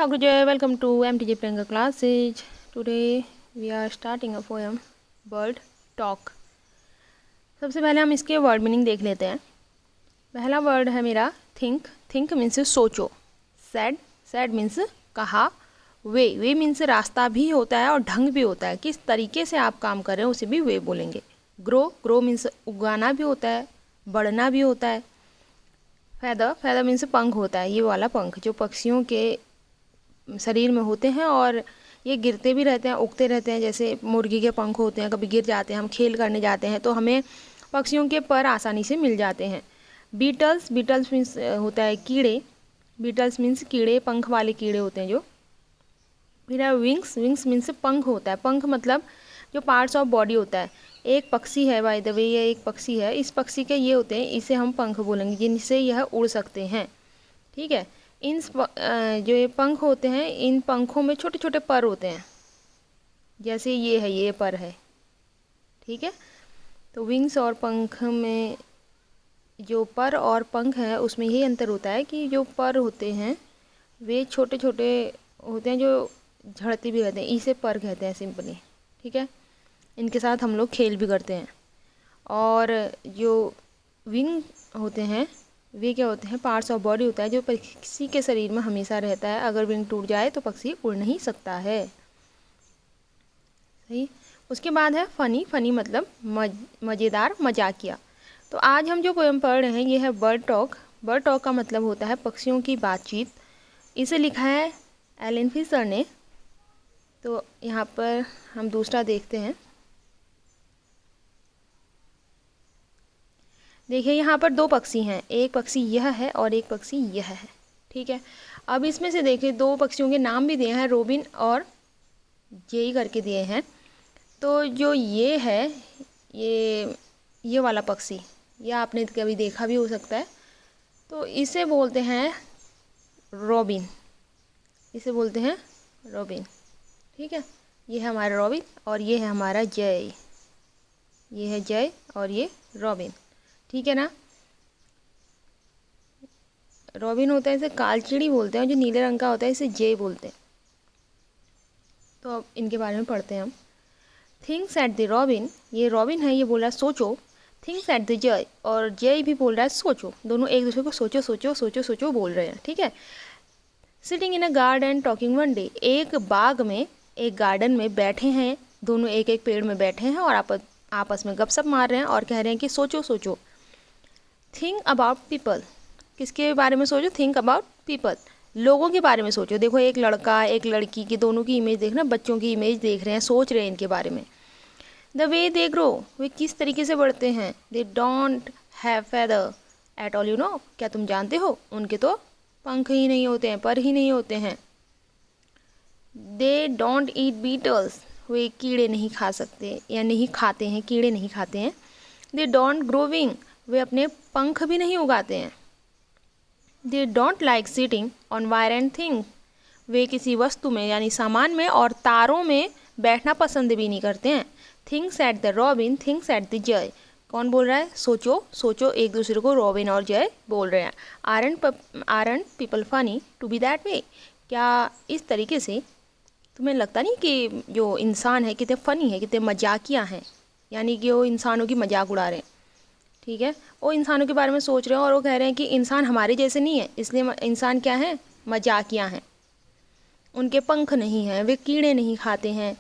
Hi Gurujay, welcome to MTJ Priyanka classes. Today we are starting a poem Bird Talk. सबसे पहले हम इसके word meaning देख लेते हैं। पहला वर्ड है मेरा थिंक। थिंक मीन्स सोचो। सैड, सैड मीन्स कहा। वे मीन्स रास्ता भी होता है और ढंग भी होता है, किस तरीके से आप काम कर रहे हैं उसे भी वे बोलेंगे। ग्रो मीन्स उगाना भी होता है, बढ़ना भी होता है। फैदर मीन्स पंख होता है, ये वाला पंख जो पक्षियों के शरीर में होते हैं और ये गिरते भी रहते हैं, उगते रहते हैं। जैसे मुर्गी के पंख होते हैं, कभी गिर जाते हैं, हम खेल करने जाते हैं तो हमें पक्षियों के पर आसानी से मिल जाते हैं। बीटल्स मीन्स होता है कीड़े। बीटल्स मीन्स कीड़े, पंख वाले कीड़े होते हैं जो। फिर है विंग्स मीन्स पंख होता है। पंख मतलब जो पार्ट्स ऑफ बॉडी होता है। एक पक्षी है, बाय द वे ये एक पक्षी है, इस पक्षी के ये होते हैं, इसे हम पंख बोलेंगे, जिनसे यह उड़ सकते हैं। ठीक है। इन जो ये पंख होते हैं, इन पंखों में छोटे छोटे पर होते हैं, जैसे ये है, ये पर है। ठीक है। तो विंग्स और पंख में जो पर और पंख है उसमें यही अंतर होता है कि जो पर होते हैं वे छोटे छोटे होते हैं, जो झड़ते भी रहते हैं, इसे पर कहते हैं सिंपली। ठीक है। इनके साथ हम लोग खेल भी करते हैं। और जो विंग होते हैं वे क्या होते हैं, पार्ट्स ऑफ बॉडी होता है जो पक्षी के शरीर में हमेशा रहता है। अगर विंग टूट जाए तो पक्षी उड़ नहीं सकता है। सही। उसके बाद है फनी मतलब मज़ेदार, मजाकिया। तो आज हम जो पोएम पढ़ रहे हैं ये है बर्ड टॉक। बर्ड टॉक का मतलब होता है पक्षियों की बातचीत। इसे लिखा है एलन फिशर ने। तो यहाँ पर हम दूसरा देखते हैं। देखिए यहाँ पर दो पक्षी हैं, एक पक्षी यह है और एक पक्षी यह है। ठीक है। अब इसमें से देखिए दो पक्षियों के नाम भी दिए हैं, रोबिन और जेई करके दिए हैं। तो जो ये है, ये वाला पक्षी, यह आपने कभी देखा भी हो सकता है, तो इसे बोलते हैं रॉबिन। इसे बोलते हैं रॉबिन। ठीक है। ये है हमारा रॉबिन और ये है हमारा जय। ये है जय और ये रॉबिन। ठीक है ना। रॉबिन होता है, इसे कालचिड़ी बोलते हैं, जो नीले रंग का होता है इसे जय बोलते हैं। तो अब इनके बारे में पढ़ते हैं हम। थिंग्स एट द रॉबिन, ये रॉबिन है, ये बोल रहा है सोचो। थिंग्स एट द जय, और जय भी बोल रहा है सोचो। दोनों एक दूसरे को सोचो सोचो सोचो सोचो बोल रहे हैं। ठीक है। Sitting in a garden talking one day, एक बाग में, एक गार्डन में बैठे हैं, दोनों एक एक पेड़ में बैठे हैं और आपस में गपशप मार रहे हैं और कह रहे हैं कि सोचो सोचो। थिंक अबाउट पीपल, किसके बारे में सोचो, थिंक अबाउट पीपल, लोगों के बारे में सोचो। देखो एक लड़का एक लड़की की, दोनों की इमेज देखना, बच्चों की इमेज देख रहे हैं, सोच रहे हैं इनके बारे में। द वे दे ग्रो, वे किस तरीके से बढ़ते हैं। They don't have feather at all, you know, क्या तुम जानते हो उनके तो पंख ही नहीं होते हैं, पर ही नहीं होते हैं। दे डोंट ईट बीटल्स, वे कीड़े नहीं खा सकते या नहीं खाते हैं, कीड़े नहीं खाते हैं। दे डोंट ग्रो विंग, वे अपने पंख भी नहीं उगाते हैं। They don't like sitting on wire and thing, वे किसी वस्तु में यानी सामान में और तारों में बैठना पसंद भी नहीं करते हैं। Things at the robin, things at the जय, कौन बोल रहा है, सोचो सोचो, एक दूसरे को रॉबिन और जय बोल रहे हैं। Aren't people funny to be that way, क्या इस तरीके से तुम्हें लगता नहीं कि जो इंसान है कितने फ़नी है, कितने मजाकिया हैं, यानी कि वो इंसानों की मजाक उड़ा रहे हैं। ठीक है। वो इंसानों के बारे में सोच रहे हैं और वो कह रहे हैं कि इंसान हमारे जैसे नहीं है, इसलिए इंसान क्या है, मजाकिया हैं, उनके पंख नहीं हैं, वे कीड़े नहीं खाते हैं,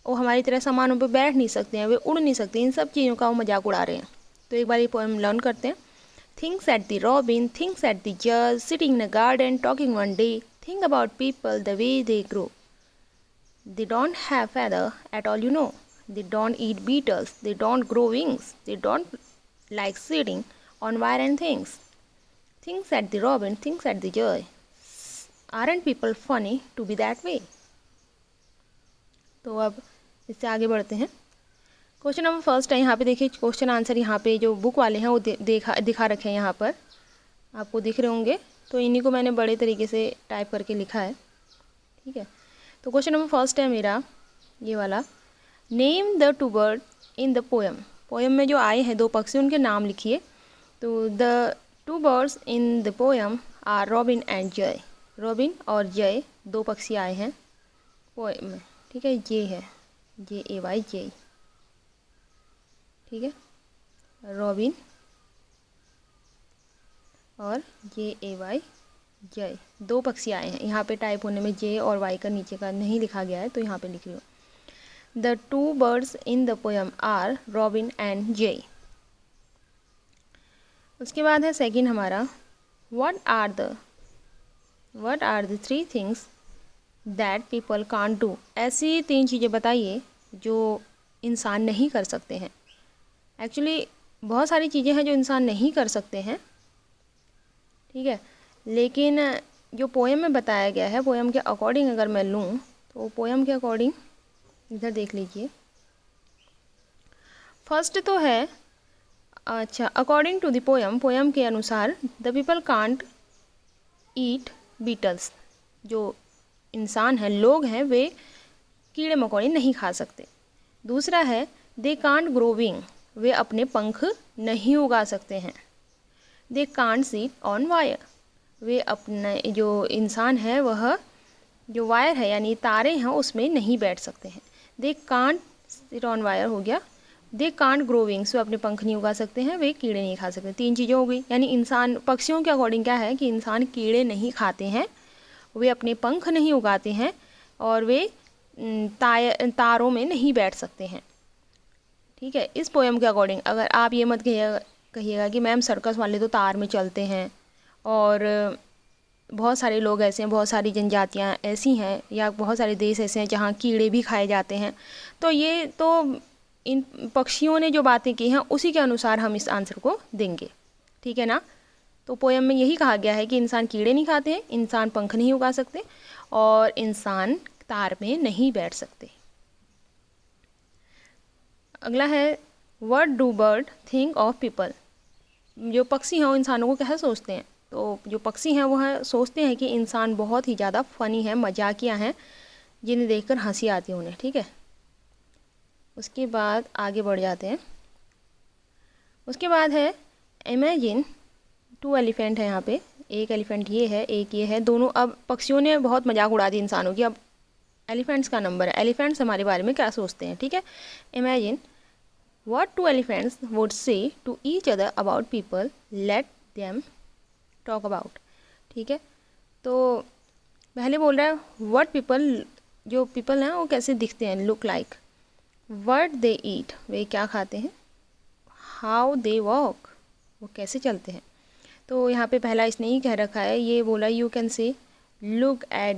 वो हमारी तरह सामानों पे बैठ नहीं सकते हैं, वे उड़ नहीं सकते, इन सब चीज़ों का वो मजाक उड़ा रहे हैं। तो एक बार ये पोएम लर्न करते हैं। Things at the robin, things at the जज, sitting in a garden talking one day, think about people the way they grow. They don't have feather at all, you know. They don't eat beetles. They don't grow wings. They don't like sitting on wire and things. Things at the robin, things at the joy. Aren't people funny to be that way? तो अब इससे आगे बढ़ते हैं। Question number first है, यहाँ पे देखिए क्वेश्चन आंसर यहाँ पे जो बुक वाले हैं वो दिखा रखे हैं, यहाँ पर आपको दिख रहे होंगे। तो इन्हीं को मैंने बड़े तरीके से टाइप करके लिखा है। ठीक है। तो क्वेश्चन नंबर फर्स्ट है मेरा ये वाला, name the two bird in the poem. Poem में जो आए हैं दो पक्षी, उनके नाम लिखिए। तो the two birds in the poem are robin and jay, robin और जय दो पक्षी आए हैं पोएम में, ठीक है। ये है JAY जय, ठीक है, रॉबिन और JAY जय, दो पक्षी आए हैं। यहाँ पे टाइप होने में J और Y का नीचे का नहीं लिखा गया है, तो यहाँ पे लिख रही हूँ। The two birds in the poem are robin and jay. उसके बाद है सेकंड हमारा, what are the three things that people can't do. ऐसी तीन चीज़ें बताइए जो इंसान नहीं कर सकते हैं। एक्चुअली बहुत सारी चीज़ें हैं जो इंसान नहीं कर सकते हैं, ठीक है, लेकिन जो पोएम में बताया गया है, पोएम के अकॉर्डिंग अगर मैं लूँ तो पोएम के अकॉर्डिंग इधर देख लीजिए। फर्स्ट तो है, अच्छा, according to the poem, poem के अनुसार the people can't eat beetles. जो इंसान हैं, लोग हैं, वे कीड़े मकोड़े नहीं खा सकते। दूसरा है दे कांट ग्रो विंग, वे अपने पंख नहीं उगा सकते हैं। They can't sit on wire, वे अपने जो इंसान है वह जो वायर है यानी तारे हैं उसमें नहीं बैठ सकते हैं। They can't sit on wire हो गया। दे कांट ग्रो विंग्स, वे अपने पंख नहीं उगा सकते हैं, वे कीड़े नहीं खा सकते। तीन चीज़ें हो गई, यानी इंसान, पक्षियों के अकॉर्डिंग क्या है कि इंसान कीड़े नहीं खाते हैं, वे अपने पंख नहीं उगाते हैं और वे तारों में नहीं बैठ सकते हैं, ठीक है। इस पोएम के अकॉर्डिंग अगर आप ये मत कहिएगा कि मैम सर्कस वाले तो तार में चलते हैं और बहुत सारे लोग ऐसे हैं, बहुत सारी जनजातियाँ ऐसी हैं या बहुत सारे देश ऐसे हैं जहाँ कीड़े भी खाए जाते हैं, तो ये तो इन पक्षियों ने जो बातें की हैं उसी के अनुसार हम इस आंसर को देंगे, ठीक है ना। तो पोएम में यही कहा गया है कि इंसान कीड़े नहीं खाते हैं, इंसान पंख नहीं उगा सकते और इंसान तार में नहीं बैठ सकते। अगला है what do bird think of people. जो पक्षी हैं वो इंसानों को कैसे सोचते हैं, तो जो पक्षी हैं वह सोचते हैं कि इंसान बहुत ही ज़्यादा फ़नी है, मजाकिया हैं, जिन्हें देखकर हंसी आती है उन्हें, ठीक है। उसके बाद आगे बढ़ जाते हैं। उसके बाद है इमेजिन टू एलिफेंट है यहाँ पे, एक एलिफेंट ये है, एक ये है, दोनों। अब पक्षियों ने बहुत मजाक उड़ा दी इंसानों की, अब एलिफेंट्स का नंबर है, एलिफेंट्स हमारे बारे में क्या सोचते हैं, ठीक है। Imagine what two elephants would say to each other about people, let them talk about, ठीक है। तो पहले बोल रहा है व्हाट पीपल, जो पीपल हैं वो कैसे दिखते हैं, लुक लाइक। व्हाट दे ईट, वे क्या खाते हैं। हाउ दे वॉक, वो कैसे चलते हैं। तो यहाँ पे पहला इसने ही कह रखा है, ये बोला you can say look at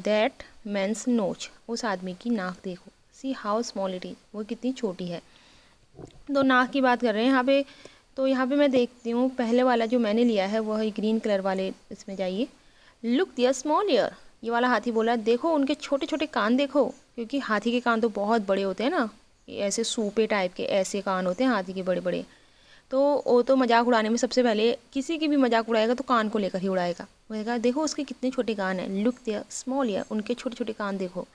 that man's nose, उस आदमी की नाक देखो। See how small it is, वो कितनी छोटी है। तो नाक की बात कर रहे हैं यहाँ पे। तो यहाँ पे मैं देखती हूँ पहले वाला जो मैंने लिया है वो है ग्रीन कलर वाले, इसमें जाइए। लुक दियर स्मॉल ईयर, ये वाला हाथी बोला देखो उनके छोटे छोटे कान देखो, क्योंकि हाथी के कान तो बहुत बड़े होते हैं ना, ऐसे सूपे टाइप के ऐसे कान होते हैं हाथी के बड़े बड़े। तो वो तो मजाक उड़ाने में सबसे पहले किसी की भी मजाक उड़ाएगा तो कान को लेकर ही उड़ाएगा। वो कहेगा देखो उसके कितने छोटे कान हैं, लुक दियर स्मॉल ईयर, उनके छोटे छोटे कान देखो,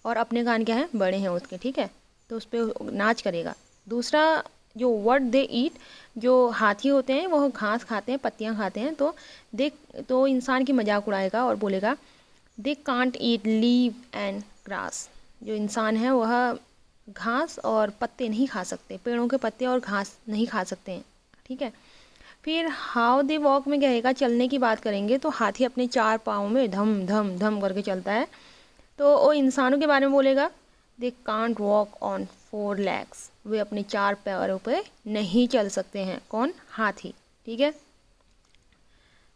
और अपने कान क्या हैं, बड़े हैं उसके, ठीक है। तो उस पर नाच करेगा। दूसरा जो व्हाट दे ईट, जो हाथी होते हैं वो घास खाते हैं, पत्तियाँ खाते हैं, तो इंसान की मजाक उड़ाएगा और बोलेगा they can't eat leave and grass, जो इंसान है वह घास और पत्ते नहीं खा सकते, पेड़ों के पत्ते और घास नहीं खा सकते हैं, ठीक है। फिर हाउ दे वॉक में कहेगा, चलने की बात करेंगे तो हाथी अपने चार पाँव में धम धम धम करके चलता है। तो वो इंसानों के बारे में बोलेगा they can't walk on four legs, वे अपने चार पैरों पे नहीं चल सकते हैं। कौन, हाथी, ठीक है।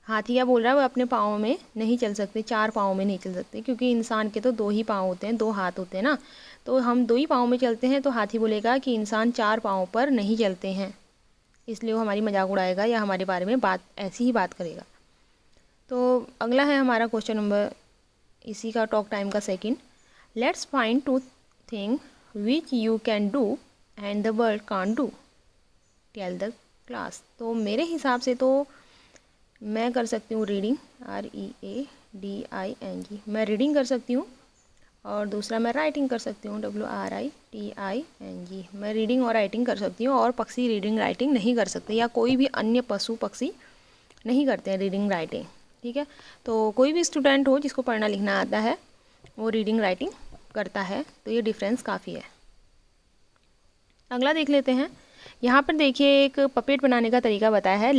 हाथी क्या बोल रहा है, वो अपने पाँव में नहीं चल सकते, चार पाँव में नहीं चल सकते, क्योंकि इंसान के तो दो ही पाँव होते हैं, दो हाथ होते हैं ना, तो हम दो ही पाँव में चलते हैं। तो हाथी बोलेगा कि इंसान चार पाँव पर नहीं चलते हैं, इसलिए वो हमारी मजाक उड़ाएगा या हमारे बारे में बात ऐसी ही बात करेगा। तो अगला है हमारा क्वेश्चन नंबर, इसी का टॉक टाइम का second. Let's find two thing which you can do and the world can't do, tell the class. तो मेरे हिसाब से तो मैं कर सकती हूँ रीडिंग, READING, मैं रीडिंग कर सकती हूँ, और दूसरा मैं राइटिंग कर सकती हूँ, WRITING, मैं रीडिंग और राइटिंग कर सकती हूँ। और पक्षी रीडिंग राइटिंग नहीं कर सकते, या कोई भी अन्य पशु पक्षी नहीं करते हैं रीडिंग राइटिंग, ठीक है। तो कोई भी स्टूडेंट हो जिसको पढ़ना लिखना आता है वो रीडिंग राइटिंग करता है, तो ये डिफरेंस काफ़ी है। अगला देख लेते हैं। यहाँ पर देखिए एक पपेट बनाने का तरीका बताया है,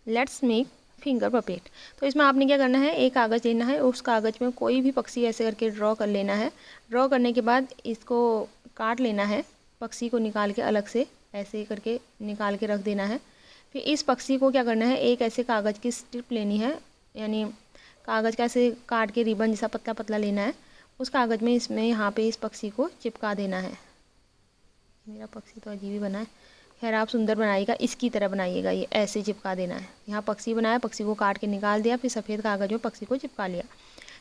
लेट्स मेक फिंगर पपेट। तो इसमें आपने क्या करना है, एक कागज़ लेना है, उस कागज़ में कोई भी पक्षी ऐसे करके ड्रॉ कर लेना है। ड्रॉ करने के बाद इसको काट लेना है, पक्षी को निकाल के अलग से ऐसे करके निकाल के रख देना है। फिर इस पक्षी को क्या करना है, एक ऐसे कागज़ की स्ट्रिप लेनी है, यानी कागज़ का ऐसे काट के रिबन जैसा पतला पतला लेना है। उस कागज़ में इसमें यहाँ पे इस पक्षी को चिपका देना है। मेरा पक्षी तो अजीब ही बना है, खैर आप सुंदर बनाइएगा, इसकी तरह बनाइएगा, ये ऐसे चिपका देना है। यहाँ पक्षी बनाया, पक्षी को काट के निकाल दिया, फिर सफ़ेद कागज़ में पक्षी को चिपका लिया।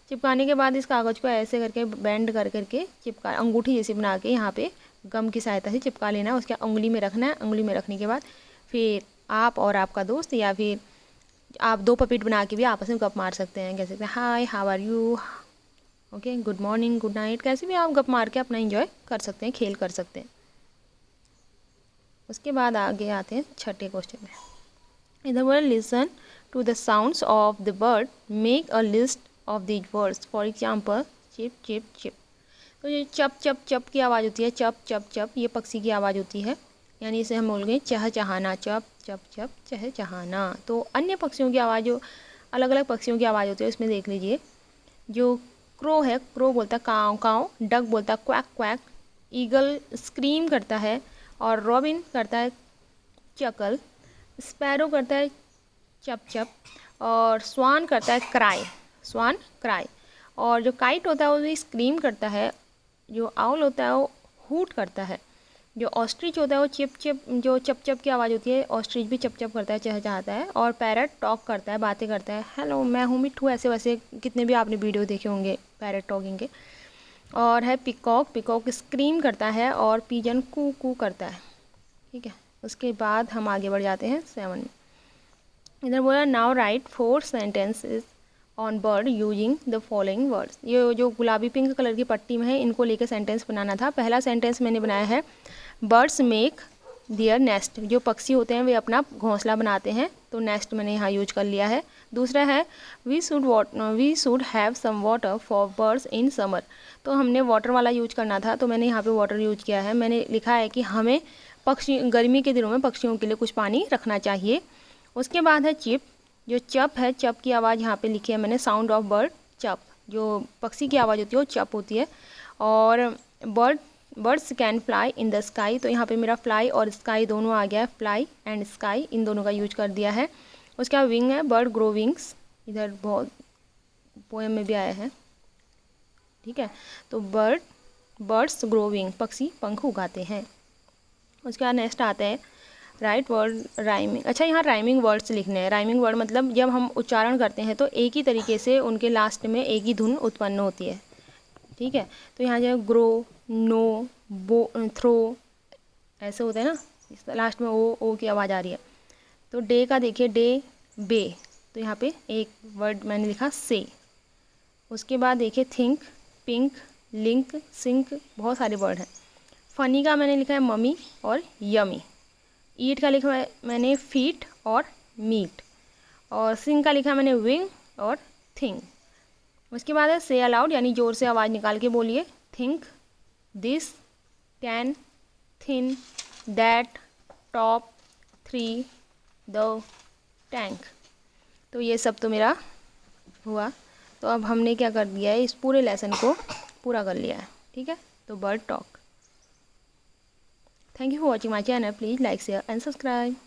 चिपकाने के बाद इस कागज़ को ऐसे करके बेंड कर करके चिपका, अंगूठी जैसी बना के यहाँ पे गम की सहायता से चिपका लेना है। उसके उंगली में रखना है। उंगली में रखने के बाद फिर आप और आपका दोस्त या फिर आप 2 पपेट बना के भी आपस में गप मार सकते हैं। कह सकते हैं hi, how are you, okay, good morning, good night, कैसे भी आप गप मार के अपना एंजॉय कर सकते हैं, खेल कर सकते हैं। उसके बाद आगे आते हैं छठे क्वेश्चन में। इधर बोला listen to the sounds of the bird, make a list of these words, for example chip chip chip. तो ये चप चप चप की आवाज़ होती है, चप चप चप, ये पक्षी की आवाज़ होती है, यानी इसे हम बोल गए चह चहाना, चप चप चप चह चहाना। तो अन्य पक्षियों की आवाज़, जो अलग अलग पक्षियों की आवाज़ होती है उसमें देख लीजिए। जो क्रो है, क्रो बोलता है काव काव, डक बोलता है क्वैक क्वैक, ईगल स्क्रीम करता है, और रॉबिन करता है चकल, स्पैरो करता है चप चप, और स्वान करता है क्राई, स्वान क्राई। और जो काइट होता है वो भी स्क्रीम करता है, जो आउल होता है वो हूट करता है, जो ऑस्ट्रिच होता है वो चिप चिप, जो चप चप की आवाज़ होती है ऑस्ट्रिच भी चप चप करता है, चहचहाता है। और पैरट टॉक करता है, बातें करता है, हेलो मैं हूँ मिट्ठू, ऐसे वैसे कितने भी आपने वीडियो देखे होंगे पैरट टॉकिंग के। और है पिकॉक, पिकॉक स्क्रीम करता है, और पिजन कू कू करता है, ठीक है। उसके बाद हम आगे बढ़ जाते हैं 7 में। इधर बोला now right 4 sentences on bird using the following words. ये जो गुलाबी पिंक कलर की पट्टी में है, इनको लेकर सेंटेंस बनाना था। पहला सेंटेंस मैंने बनाया है, बर्ड्स मेक देयर नेस्ट, जो पक्षी होते हैं वे अपना घोंसला बनाते हैं, तो नेस्ट मैंने यहाँ यूज कर लिया है। दूसरा है we should have some water for birds in summer, तो हमने वाटर वाला यूज करना था, तो मैंने यहाँ पे वाटर यूज किया है। मैंने लिखा है कि हमें पक्षी गर्मी के दिनों में पक्षियों के लिए कुछ पानी रखना चाहिए। उसके बाद है चिप, जो चप है, चप की आवाज़ यहाँ पे लिखी है मैंने, साउंड ऑफ बर्ड चप, जो पक्षी की आवाज़ होती है वो चप होती है। और birds can fly in the sky, तो यहाँ पे मेरा फ्लाई और स्काई दोनों आ गया है, फ्लाई एंड स्काई इन दोनों का यूज कर दिया है। उसके बाद विंग है, बर्ड ग्रो विंग्स, इधर बहुत पोएम में भी आया है, ठीक है। तो बर्ड्स ग्रो विंग, पक्षी पंख उगाते हैं। उसके बाद नेक्स्ट आते हैं राइट वर्ड राइमिंग। अच्छा, यहाँ राइमिंग वर्ड्स लिखने हैं। राइमिंग वर्ड मतलब जब हम उच्चारण करते हैं तो एक ही तरीके से उनके लास्ट में एक ही धुन उत्पन्न होती है, ठीक है। तो यहाँ जो ग्रो, नो, बो, थ्रो ऐसे होता है ना, इस लास्ट में ओ की आवाज़ आ रही है। तो डे का देखिए, डे बे, तो यहाँ पे एक वर्ड मैंने लिखा से। उसके बाद देखिए थिंक, पिंक, लिंक, सिंक, बहुत सारे वर्ड हैं। फ़नी का मैंने लिखा है मम्मी और यमी। ईट का लिखा है मैंने फीट और मीट। और सिंग का लिखा है मैंने विंग और थिंग। उसके बाद है से अलाउड, यानी ज़ोर से आवाज़ निकाल के बोलिए। Think, this, can, thin, that, top, three, the, tank. तो ये सब तो मेरा हुआ। तो अब हमने क्या कर दिया है, इस पूरे लेसन को पूरा कर लिया है, ठीक है। तो bird talk. Thank you for watching my channel. Please like, share and subscribe.